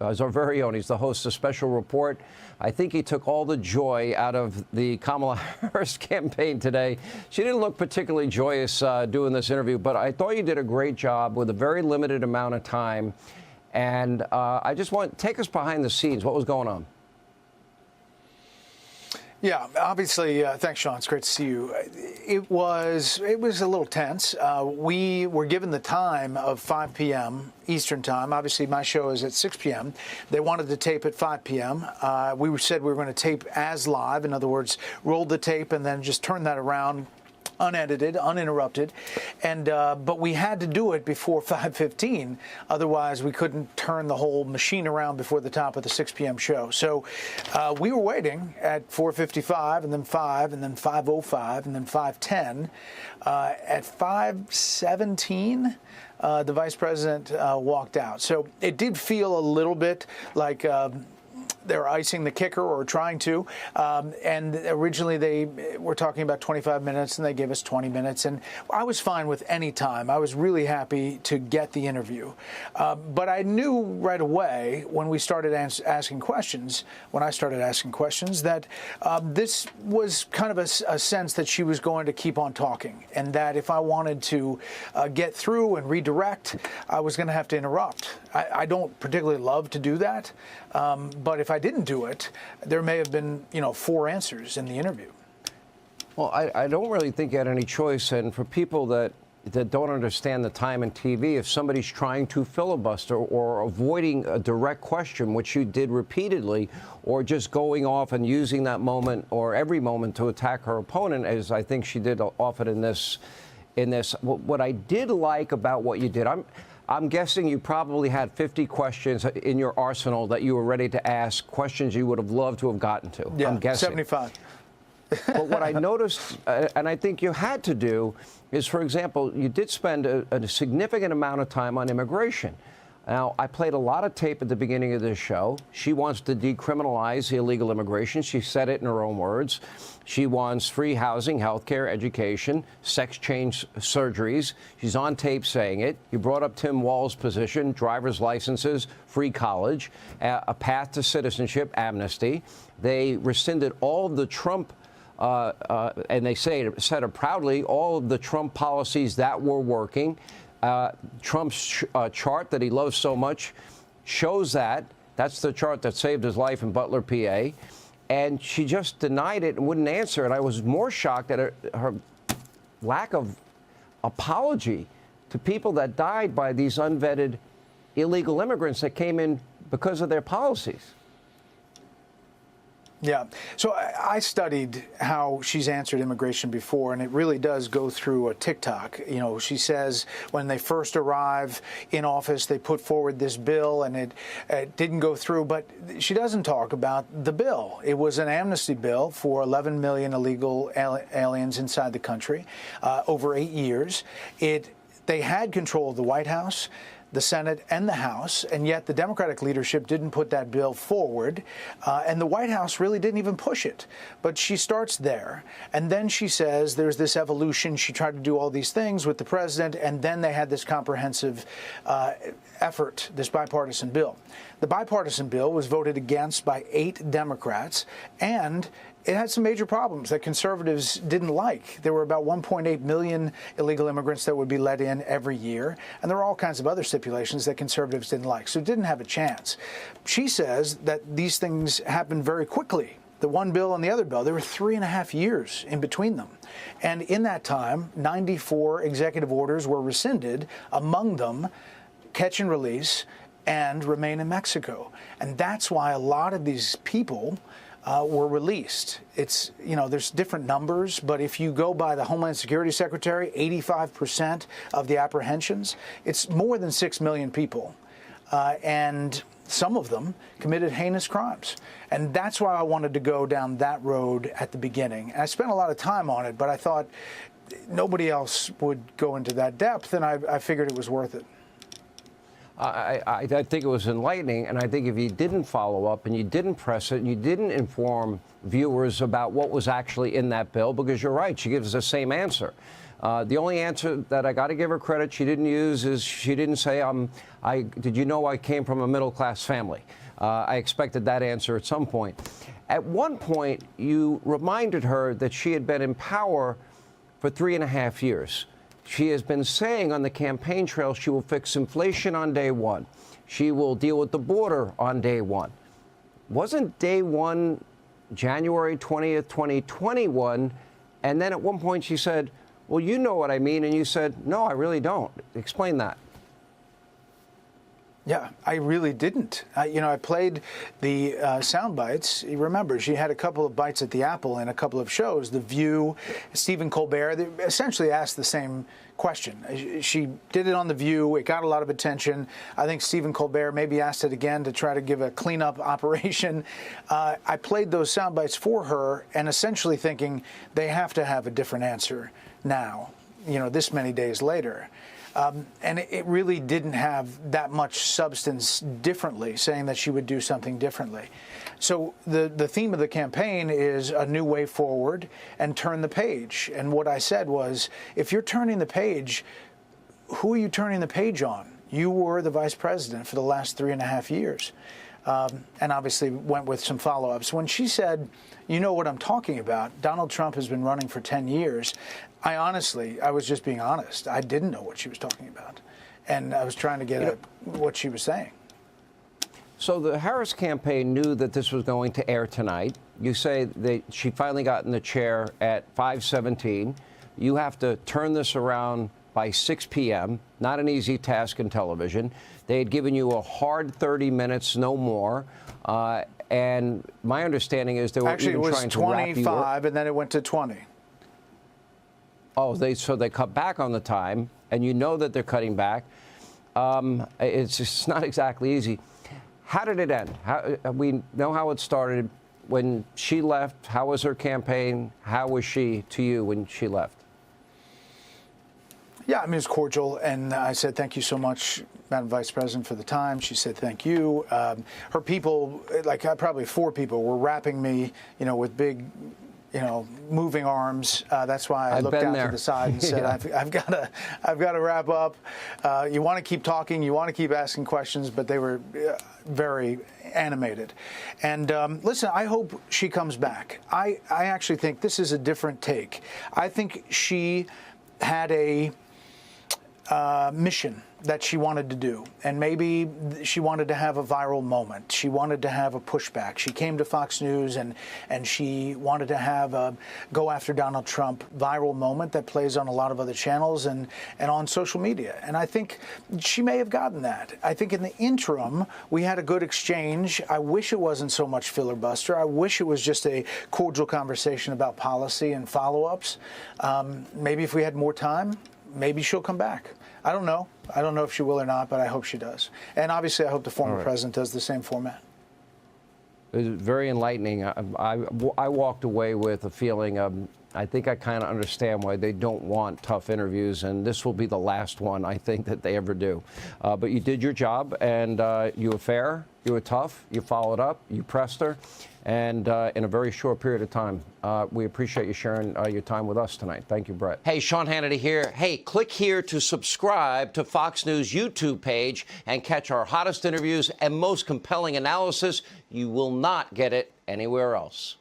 as our very own. He's the host of Special Report. I think he took all the joy out of the Kamala Harris campaign today. She didn't look particularly joyous doing this interview, but I thought you did a great job with a very limited amount of time. And I just want to take us behind the scenes. What was going on? Yeah, obviously, thanks, Sean. It's great to see you. It was a little tense. We were given the time of 5 p.m. Eastern time. Obviously, my show is at 6 p.m. They wanted to tape at 5 p.m. We said we were going to tape as live. In other words, roll the tape and then just turn that around, unedited, uninterrupted, and but we had to do it before 5:15. Otherwise, we couldn't turn the whole machine around before the top of the 6 p.m. show. So we were waiting at 4:55, and then 5, and then 5:05, and then 5:10. At 5:17, the vice president walked out. So it did feel a little bit like they're icing the kicker, or trying to. And originally they were talking about 25 minutes, and they gave us 20 minutes. And I was fine with any time. I was really happy to get the interview. But I knew right away when we started asking questions, that this was kind of a sense that she was going to keep on talking, and that if I wanted to get through and redirect, I was going to have to interrupt. I don't particularly love to do that, but if I didn't do it, there may have been, 4 answers in the interview. Well, I don't really think you had any choice. And for people that don't understand the time in TV, if somebody's trying to filibuster or avoiding a direct question, which you did repeatedly, or just going off and using that moment or every moment to attack her opponent, as I think she did often in this, what I did like about what you did, I'm guessing you probably had 50 questions in your arsenal that you were ready to ask, questions you would have loved to have gotten to. Yeah, I'm guessing. 75. But what I noticed, and I think you had to do, is, for example, you did spend a significant amount of time on immigration. Now, I played a lot of tape at the beginning of this show. She wants to decriminalize illegal immigration. She said it in her own words. She wants free housing, health care, education, sex change surgeries. She's on tape saying it. You brought up Tim Walz's position, driver's licenses, free college, a path to citizenship, amnesty. They rescinded all of the Trump and they said it proudly, all of the Trump policies that were working. Trump's chart that he loves so much shows that. That's the chart that saved his life in Butler, PA. And she just denied it and wouldn't answer. And I was more shocked at her lack of apology to people that died by these unvetted illegal immigrants that came in because of their policies. Yeah. So I studied how she's answered immigration before, and it really does go through a TikTok. She says when they first arrive in office, they put forward this bill, and it didn't go through. But she doesn't talk about the bill. It was an amnesty bill for 11 million illegal aliens inside the country over 8 years. They had control of the White House, the Senate, and the House, and yet the Democratic leadership didn't put that bill forward, and the White House really didn't even push it. But she starts there, and then she says there's this evolution. She tried to do all these things with the president, and then they had this comprehensive effort, this bipartisan bill. The bipartisan bill was voted against by 8 Democrats, and it had some major problems that conservatives didn't like. There were about 1.8 million illegal immigrants that would be let in every year, and there were all kinds of other stipulations that conservatives didn't like, so it didn't have a chance. She says that these things happened very quickly. The one bill and the other bill, there were 3.5 years in between them. And in that time, 94 executive orders were rescinded, among them catch and release and remain in Mexico. And that's why a lot of these people were released. There's different numbers, but if you go by the Homeland Security Secretary, 85% of the apprehensions, it's more than 6 million people. And some of them committed heinous crimes. And that's why I wanted to go down that road at the beginning. And I spent a lot of time on it, but I thought nobody else would go into that depth, and I figured it was worth it. I think it was enlightening, and I think if you didn't follow up and you didn't press it and you didn't inform viewers about what was actually in that bill, because you're right, she gives the same answer. The only answer that I got to give her credit she didn't use is she didn't say, did you know I came from a middle-class family? I expected that answer at some point. At one point, you reminded her that she had been in power for 3.5 years. She has been saying on the campaign trail she will fix inflation on day one. She will deal with the border on day one. Wasn't day one January 20th, 2021? And then at one point she said, well, you know what I mean. And you said, no, I really don't. Explain that. Yeah, I really didn't. I played the sound bites. You remember, she had a couple of bites at the apple in a couple of shows. The View, Stephen Colbert, they essentially asked the same question. She did it on The View. It got a lot of attention. I think Stephen Colbert maybe asked it again to try to give a cleanup operation. I played those sound bites for her and essentially thinking they have to have a different answer now, this many days later. And it really didn't have that much substance differently, saying that she would do something differently. So the theme of the campaign is a new way forward and turn the page. And what I said was, if you're turning the page, who are you turning the page on? You were the vice president for the last 3.5 years. And obviously went with some follow-ups. When she said, you know what I'm talking about, Donald Trump has been running for 10 years, I was just being honest. I didn't know what she was talking about. And I was trying to get at what she was saying. So the Harris campaign knew that this was going to air tonight. You say that she finally got in the chair at 5:17. You have to turn this around by 6 p.m. Not an easy task in television. They had given you a hard 30 minutes, no more. And my understanding is they were actually even trying to wrap you up. Actually, it was 25, and then it went to 20. Oh, so they cut back on the time, and you know that they're cutting back. It's just not exactly easy. How did it end? We know how it started. When she left, how was her campaign? How was she to you when she left? Yeah, I mean, it was cordial, and I said, thank you so much, Madam Vice President, for the time. She said, thank you. Her people, probably 4 people, were wrapping me, with big, moving arms. That's why I looked out to the side and said, I've got to wrap up. You want to keep talking, you want to keep asking questions, but they were very animated. And listen, I hope she comes back. I actually think this is a different take. I think she had a mission that she wanted to do, and maybe she wanted to have a viral moment. She wanted to have a pushback. She came to Fox News and she wanted to have a go after Donald Trump viral moment that plays on a lot of other channels and on social media. And I think she may have gotten that. I think in the interim, we had a good exchange. I wish it wasn't so much filibuster. I wish it was just a cordial conversation about policy and follow-ups. Maybe if we had more time, maybe she'll come back. I don't know. I don't know if she will or not, but I hope she does. And obviously, I hope the former president does the same format. It was very enlightening. I walked away with a feeling of, I think I kind of understand why they don't want tough interviews, and this will be the last one, I think, that they ever do. But you did your job, and you were fair, you were tough, you followed up, you pressed her, and in a very short period of time. We appreciate you sharing your time with us tonight. Thank you, Bret. Hey, Sean Hannity here. Hey, click here to subscribe to Fox News YouTube page and catch our hottest interviews and most compelling analysis. You will not get it anywhere else.